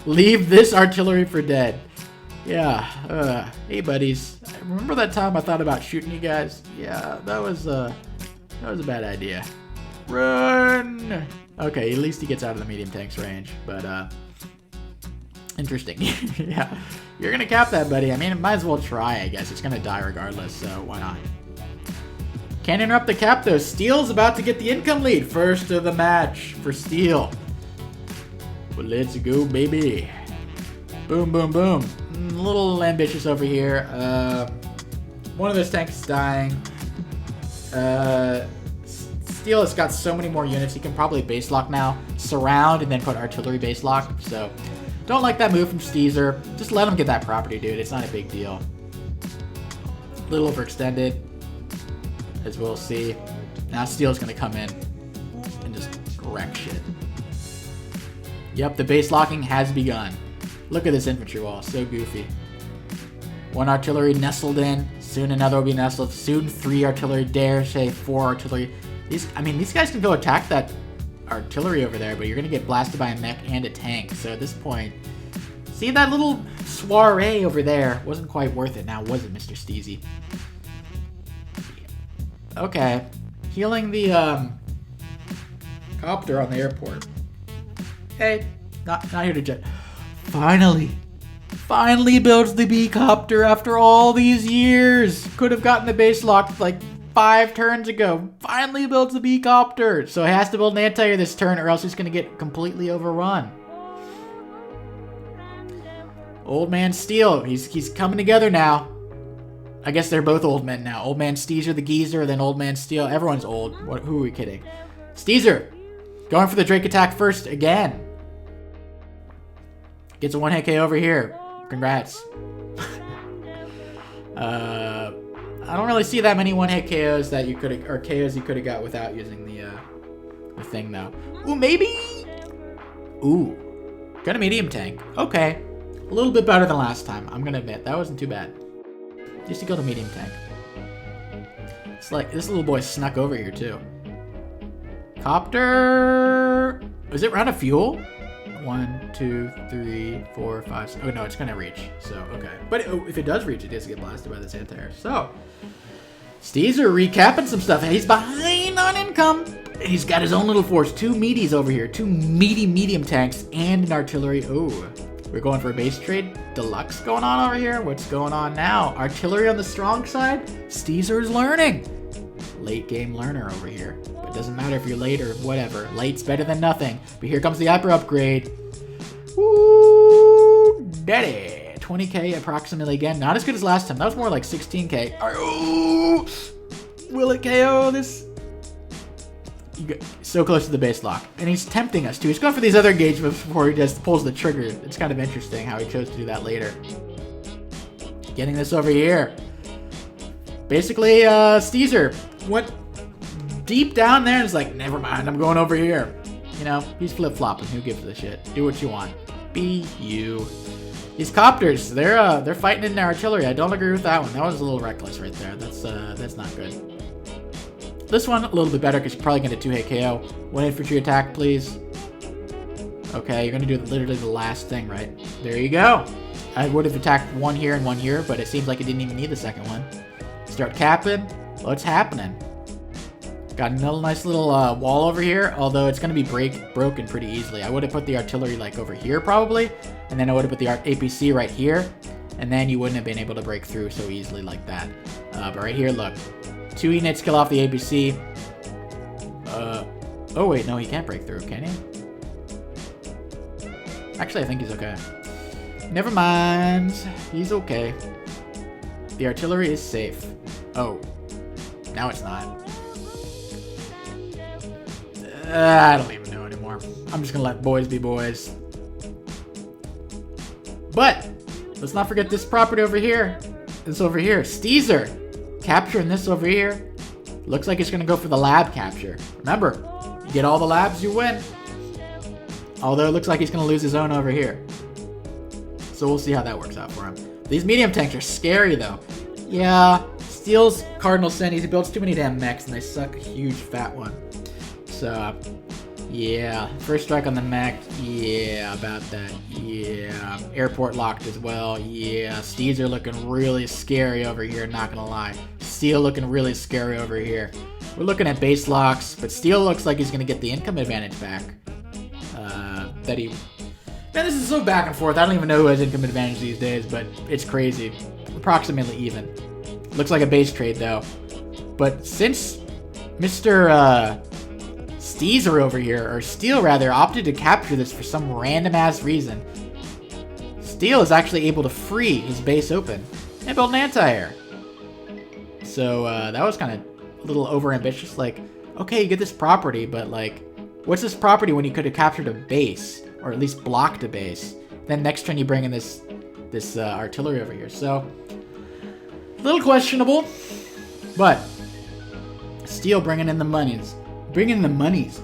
Leave this artillery for dead. Yeah, hey buddies. Remember that time I thought about shooting you guys? Yeah, that was a bad idea. Run! Okay, at least he gets out of the medium tank's range, but, interesting. Yeah, you're gonna cap that, buddy. I mean, it might as well try, I guess. It's gonna die regardless, so why not? Can't interrupt the cap, though. Steel's about to get the income lead. First of the match for Steel. Well, let's go, baby. Boom, boom, boom. A little ambitious over here. One of those tanks is dying. Steel has got so many more units, he can probably base lock now. Surround and then put artillery base lock. So, don't like that move from Steezer. Just let him get that property, dude. It's not a big deal. A little overextended, as we'll see. Now Steel's going to come in and just wreck shit. Yep, the base locking has begun. Look at this infantry wall, so goofy. One artillery nestled in, soon another will be nestled, soon 3 artillery, dare say 4 artillery. These guys can go attack that artillery over there, but you're gonna get blasted by a mech and a tank. So at this point, see that little soiree over there? Wasn't quite worth it now, was it, Mr. Steezy? Okay, healing the copter on the airport. Hey, not here to jet. Finally builds the B-copter after all these years. Could have gotten the base locked like 5 turns ago. Finally builds the B-copter. So he has to build an anti-air this turn or else he's going to get completely overrun. Old Man Steel, he's coming together now. I guess they're both old men now. Old Man Steezer, the geezer, then Old Man Steel. Everyone's old. Who are we kidding? Steezer, going for the Drake attack first again. Gets a 1-hit KO over here. Congrats. I don't really see that many 1-hit KOs that you could have, or KOs you could have got without using the thing though. Ooh, maybe. Ooh, got a medium tank. Okay, a little bit better than last time. I'm gonna admit that wasn't too bad. Used to go to medium tank. It's like this little boy snuck over here too. Copter. Is it out of fuel? 1, 2, 3, 4, 5, 6. Oh no, it's gonna reach. So okay, but if it does reach, it does get blasted by this anti-air. So Steezer recapping some stuff. He's behind on income. He's got his own little force. 2 meaties over here. 2 meaty medium tanks and an artillery. Oh, we're going for a base trade deluxe going on over here. What's going on now? Artillery on the strong side. Steezer is learning. Late game learner over here. But it doesn't matter if you're late or whatever. Late's better than nothing. But here comes the hyper upgrade. Woo, daddy. 20k approximately again. Not as good as last time. That was more like 16k. Oh, will it KO this? So close to the base lock. And he's tempting us too. He's going for these other engagements before he just pulls the trigger. It's kind of interesting how he chose to do that later. Getting this over here. Basically, Steezer went deep down there and is like, never mind, I'm going over here. You know, he's flip-flopping. Who gives a shit? Do what you want. Be you. These copters, they're fighting in their artillery. I don't agree with that one. That was a little reckless right there. That's not good. This one, a little bit better because you're probably going to 2-hit KO. 1 infantry attack, please. Okay, you're going to do literally the last thing, right? There you go. I would have attacked 1 here and 1 here, but it seems like it didn't even need the second one. Start capping. What's happening? Got a nice little wall over here, although it's going to be broken pretty easily. I would have put the artillery like over here probably, and then I would have put the APC right here, and then you wouldn't have been able to break through so easily like that. But right here, look. 2 units kill off the APC. Oh wait, no, he can't break through, can he? Actually, I think he's okay. Never mind. He's okay. The artillery is safe. Oh. Now it's not. I don't even know anymore. I'm just gonna let boys be boys. But, let's not forget this property over here. This over here. Steezer. Capturing this over here. Looks like it's going to go for the lab capture. Remember, you get all the labs, you win. Although it looks like he's going to lose his own over here. So we'll see how that works out for him. These medium tanks are scary though. Yeah, Steel's Cardinal Sin, he builds too many damn mechs and they suck a huge fat one. So, yeah. First strike on the mech. Yeah, about that. Yeah. Airport locked as well. Yeah. Steezer looking really scary over here, not gonna lie. Steel looking really scary over here. We're looking at base locks, but Steel looks like he's gonna get the income advantage back. Man, this is so back and forth. I don't even know who has income advantage these days, but it's crazy. Approximately even. Looks like a base trade though. But since Mr. Steezer over here, or Steel rather, opted to capture this for some random ass reason. Steel is actually able to free his base open and build an anti-air. So that was kind of a little overambitious. Like, okay, you get this property, but like, what's this property when you could have captured a base or at least blocked a base? Then next turn you bring in this artillery over here. So a little questionable, but Steel bringing in the monies.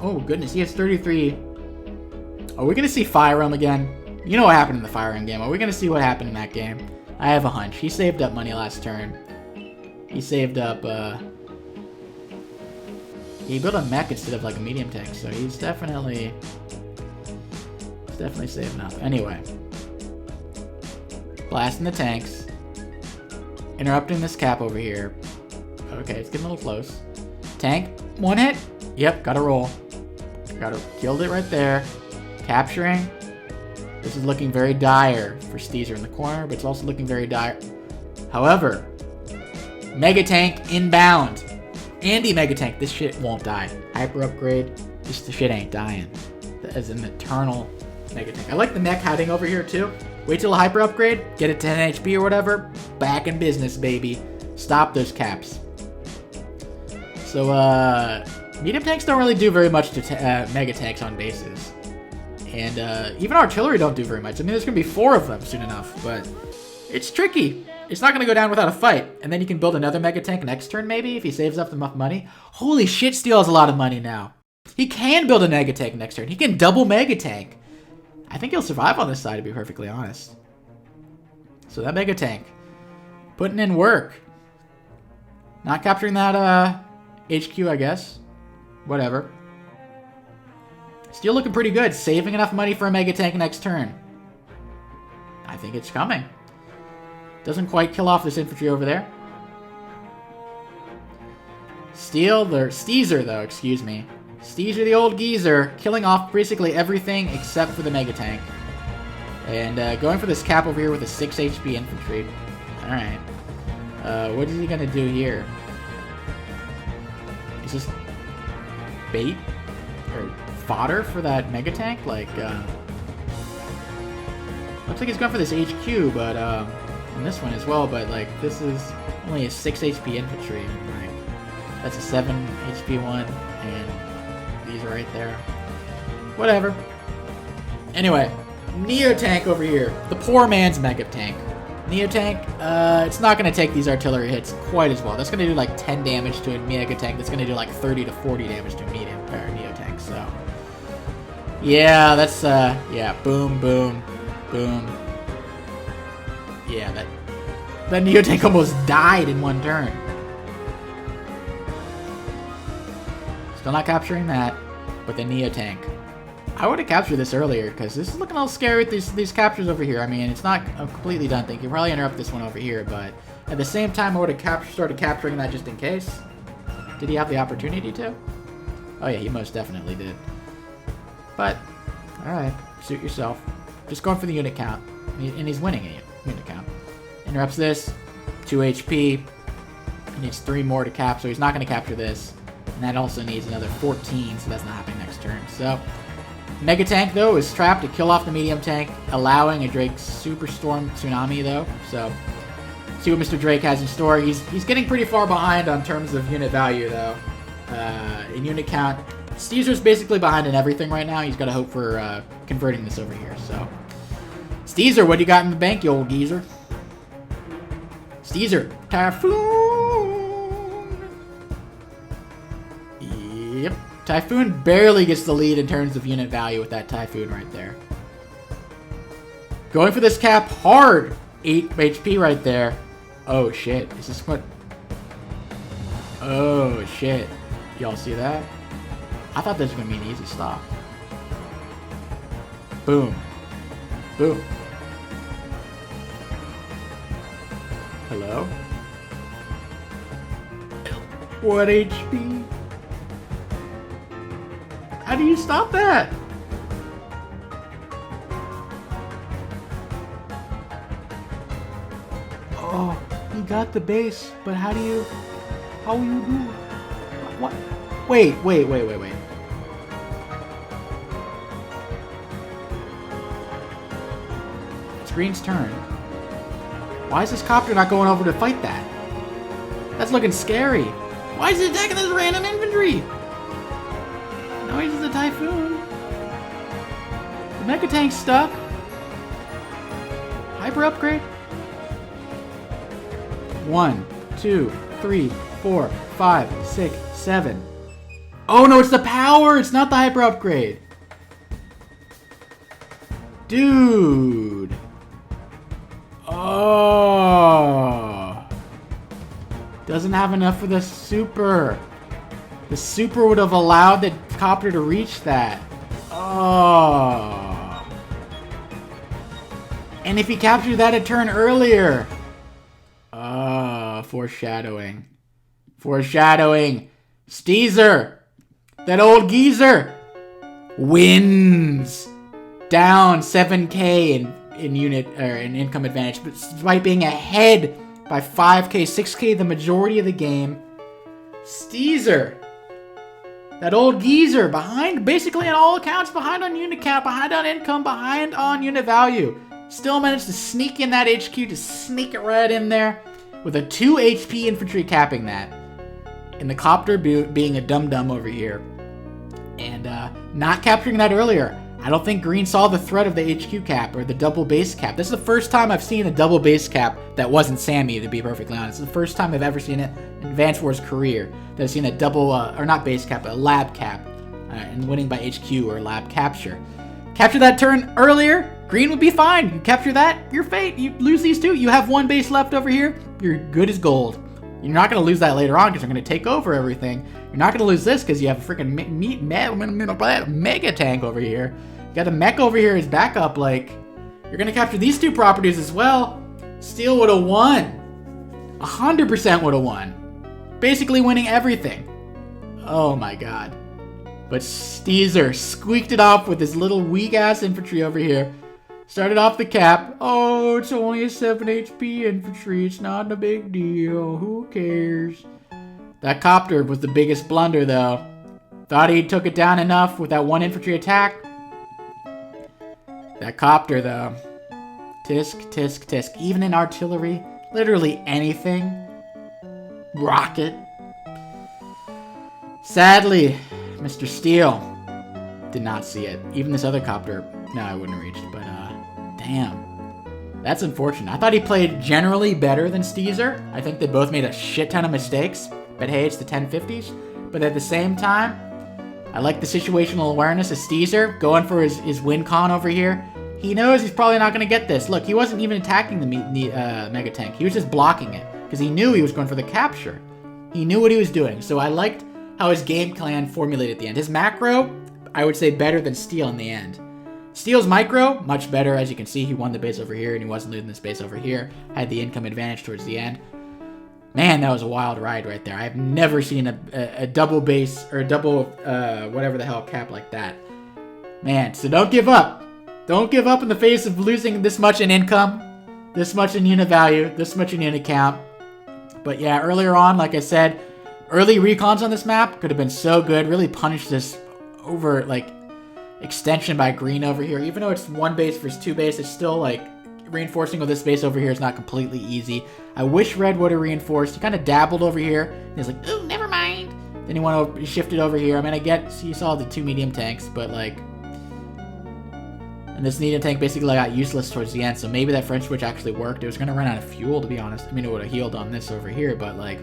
Oh goodness, he has 33. Are we gonna see Fire Realm again? You know what happened in the Fire Realm game. Are we gonna see what happened in that game? I have a hunch. He saved up money last turn. He saved up, he built a mech instead of like a medium tank, so he's definitely saving up. Anyway. Blasting the tanks. Interrupting this cap over here. Okay, it's getting a little close. Tank, one hit. Yep, gotta roll. Killed it right there. Capturing. This is looking very dire for Steezer in the corner, but it's also looking very dire. However, Mega Tank inbound. Andy Mega Tank, this shit won't die. Hyper upgrade, the shit ain't dying. As an eternal Mega Tank. I like the mech hiding over here too. Wait till a hyper upgrade, get it 10 HP or whatever. Back in business, baby. Stop those caps. So, medium tanks don't really do very much to Mega Tanks on bases. And even artillery don't do very much. I mean, there's going to be 4 of them soon enough, but it's tricky. It's not going to go down without a fight. And then you can build another Mega Tank next turn, maybe, if he saves up enough money. Holy shit, Steel has a lot of money now. He can build a Mega Tank next turn. He can double Mega Tank. I think he'll survive on this side, to be perfectly honest. So that Mega Tank. Putting in work. Not capturing that HQ, I guess. Whatever. Steel looking pretty good. Saving enough money for a Mega Tank next turn. I think it's coming. Doesn't quite kill off this infantry over there. Steezer, though, excuse me. Steezer, the old geezer, killing off basically everything except for the Mega Tank. And going for this cap over here with a 6 HP infantry. Alright. What is he going to do here? Is this bait? Or fodder for that Mega Tank? Like, looks like he's going for this HQ, but, and this one as well, but, like, this is only a 6 HP infantry. Like, that's a 7 HP one, and these are right there. Whatever. Anyway, Neo Tank over here. The poor man's Mega Tank. Neo Tank, it's not going to take these artillery hits quite as well. That's going to do like 10 damage to a Mega Tank. That's going to do like 30 to 40 damage to a Neo Tank. So, yeah, that's, yeah, boom, boom, boom. Yeah, that Neo Tank almost died in one turn. Still not capturing that, but the Neo Tank. I would have captured this earlier, because this is looking a little scary with these captures over here. I mean, it's not a completely done thing. You can probably interrupt this one over here, but at the same time, I would have started capturing that just in case. Did he have the opportunity to? Oh yeah, he most definitely did. But, alright, suit yourself. Just going for the unit count. And he's winning a unit count. Interrupts this, 2 HP. He needs 3 more to cap, so he's not going to capture this. And that also needs another 14, so that's not happening next turn. So, Mega Tank, though, is trapped to kill off the medium tank, allowing a Drake Superstorm Tsunami, though. So, see what Mr. Drake has in store. He's getting pretty far behind on terms of unit value, though. In unit count, Steezer's basically behind in everything right now. He's got to hope for converting this over here. So, Steezer, what do you got in the bank, you old geezer? Steezer, Typhoon. Yep. Typhoon barely gets the lead in terms of unit value with that Typhoon right there. Going for this cap hard. 8 HP right there. Oh shit. Is this what? Oh shit. Y'all see that? I thought this was going to be an easy stop. Boom. Boom. Hello? What HP? How do you stop that? Oh, he got the base, but how will you do it? What? Wait. Green's turn. Why is this copter not going over to fight that? That's looking scary. Why is it attacking this random infantry? Now he uses a Typhoon. The Mecha Tank's stuck. Hyper upgrade. 1, 2, 3, 4, 5, 6, 7. Oh no, it's the power! It's not the hyper upgrade. Dude. Oh. Doesn't have enough for the super. The super would have allowed the copter to reach that. Oh. And if he captured that a turn earlier. Foreshadowing. Foreshadowing. Steezer. That old geezer. Wins. Down 7k in unit or in income advantage, but despite being ahead by 5k, 6k the majority of the game. Steezer. That old geezer behind, basically on all accounts, behind on unit count, behind on income, behind on unit value. Still managed to sneak in that HQ, to sneak it right in there with a 2 HP infantry capping that. And the copter being a dum-dum over here. And not capturing that earlier. I don't think Green saw the threat of the HQ cap or the double base cap. This is the first time I've seen a double base cap that wasn't Sammy, to be perfectly honest. It's the first time I've ever seen it in Advance Wars' career that I've seen a double, or not base cap, but a lab cap. And winning by HQ or lab capture. Capture that turn earlier, Green would be fine. You capture that, you're fate. You lose these two, you have one base left over here, you're good as gold. You're not going to lose that later on because they're going to take over everything. You're not going to lose this because you have a freaking mega tank over here. You got the mech over here as backup. Like, you're going to capture these two properties as well. Steel would have won. 100% would have won. Basically winning everything. Oh my god. But Steezer squeaked it off with his little weak-ass infantry over here. Started off the cap. Oh, it's only a 7 HP infantry. It's not a big deal. Who cares? That copter was the biggest blunder, though. Thought he took it down enough with that one infantry attack. That copter, though. Tisk, tisk, tisk. Even in artillery, literally anything. Rocket. Sadly, Mr. Steel did not see it. Even this other copter, no, I wouldn't have reached, but damn. That's unfortunate. I thought he played generally better than Steezer. I think they both made a shit ton of mistakes, but hey, it's the 1050s. But at the same time, I like the situational awareness of Steezer, going for his win con over here. He knows he's probably not going to get this. Look, he wasn't even attacking the Mega Tank. He was just blocking it, because he knew he was going for the capture. He knew what he was doing, so I liked how his game plan formulated at the end. His macro, I would say better than Steel in the end. Steel's micro, much better. As you can see, he won the base over here, and he wasn't losing this base over here. Had the income advantage towards the end. Man, that was a wild ride right there. I've never seen a double base, or a double, whatever the hell, cap like that. Man, so don't give up. Don't give up in the face of losing this much in income, this much in unit value, this much in unit count. But yeah, earlier on, like I said, early recons on this map could have been so good. Really punished this over, like, extension by Green over here. Even though it's one base versus two base, it's still, like, reinforcing with this base over here is not completely easy. I wish Red would have reinforced. He kind of dabbled over here. And he's like, ooh, never mind. Then he shifted over here. I mean, I get, you saw the two medium tanks, but, like, and this medium tank basically got useless towards the end, so maybe that French switch actually worked. It was going to run out of fuel, to be honest. I mean, it would have healed on this over here, but, like,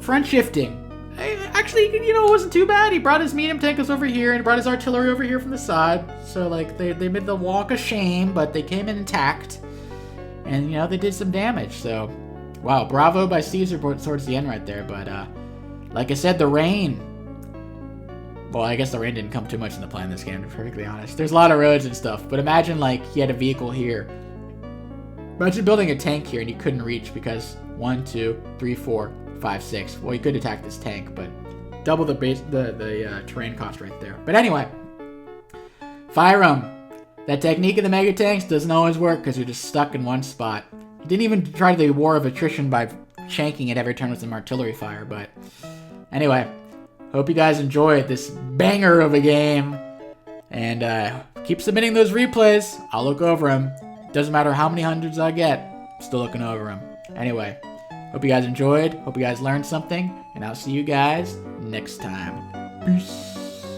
front shifting. Actually, you know, it wasn't too bad. He brought his medium tankers over here and brought his artillery over here from the side. So, like, they made the walk of shame, but they came in intact. And, you know, they did some damage. So, wow, bravo by Steezer towards the end right there. But, like I said, the rain. Well, I guess the rain didn't come too much in the plan this game, to be perfectly honest. There's a lot of roads and stuff. But imagine, like, he had a vehicle here. Imagine building a tank here and you couldn't reach because 1, 2, 3, 4... 5, 6. Well, you could attack this tank, but double the base, the terrain cost right there. But anyway, fire 'em. That technique of the mega tanks doesn't always work because you're just stuck in one spot. He didn't even try the war of attrition by shanking it every turn with some artillery fire. But anyway, hope you guys enjoyed this banger of a game, and keep submitting those replays. I'll look over them. Doesn't matter how many hundreds I get, still looking over them. Anyway, hope you guys enjoyed. Hope you guys learned something. And I'll see you guys next time. Peace.